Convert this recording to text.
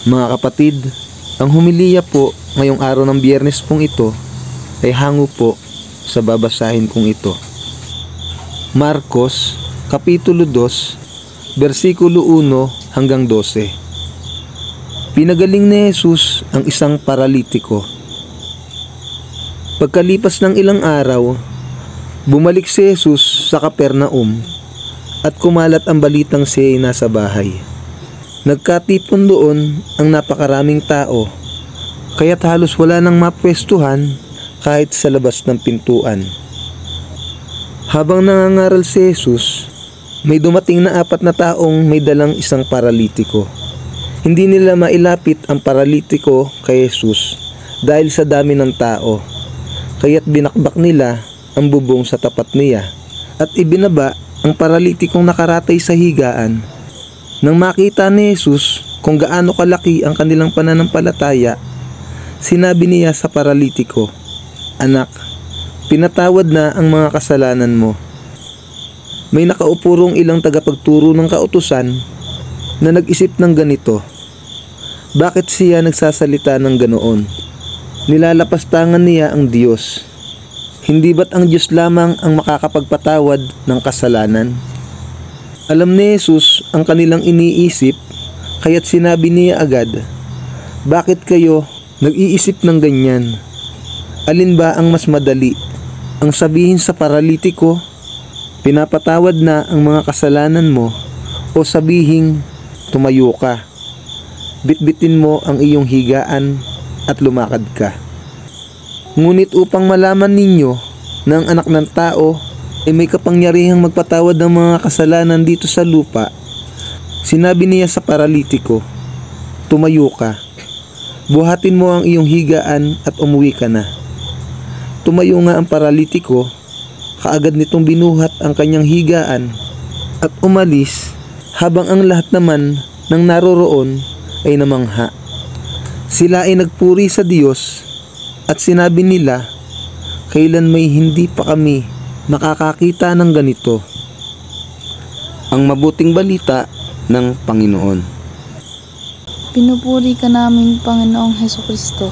Mga kapatid, ang humiliya po ngayong araw ng Biyernes pong ito ay hango po sa babasahin kong ito. Marcos, Kapitulo 2, versikulo 1 hanggang 12. Pinagaling ni Jesus ang isang paralitiko. Pagkalipas ng ilang araw, bumalik si Jesus sa Capernaum at kumalat ang balitang siya ay nasa bahay. Nagkatipon doon ang napakaraming tao, kaya't halos wala nang mapwestuhan kahit sa labas ng pintuan. Habang nangangaral si Jesus, may dumating na 4 na taong may dalang isang paralitiko. Hindi nila mailapit ang paralitiko kay Jesus dahil sa dami ng tao, kaya't binakbak nila ang bubong sa tapat niya at ibinaba ang paralitikong nakaratay sa higaan. Nang makita ni Jesus kung gaano kalaki ang kanilang pananampalataya, sinabi niya sa paralitiko, "Anak, pinatawad na ang mga kasalanan mo." May nakaupurong ilang tagapagturo ng kautusan na nag-isip ng ganito, bakit siya nagsasalita ng ganoon? Nilalapastangan niya ang Diyos. Hindi ba't ang Diyos lamang ang makakapagpatawad ng kasalanan? Alam ni Jesus ang kanilang iniisip, kaya't sinabi niya agad, "Bakit kayo nag-iisip ng ganyan? Alin ba ang mas madali? Ang sabihin sa paralitiko, pinapatawad na ang mga kasalanan mo, o sabihin, tumayo ka, bitbitin mo ang iyong higaan at lumakad ka?" Ngunit upang malaman ninyo na ang Anak ng Tao ay may kapangyarihang magpatawad ng mga kasalanan dito sa lupa, sinabi niya sa paralitiko, "Tumayo ka, buhatin mo ang iyong higaan at umuwi ka na." Tumayo nga ang paralitiko, kaagad nitong binuhat ang kanyang higaan at umalis, habang ang lahat naman ng naroroon ay namangha. Sila ay nagpuri sa Diyos at sinabi nila, "Kailan may hindi pa kami nakakakita ng ganito." Ang mabuting balita ng Panginoon. Pinupuri ka namin, Panginoong Hesukristo.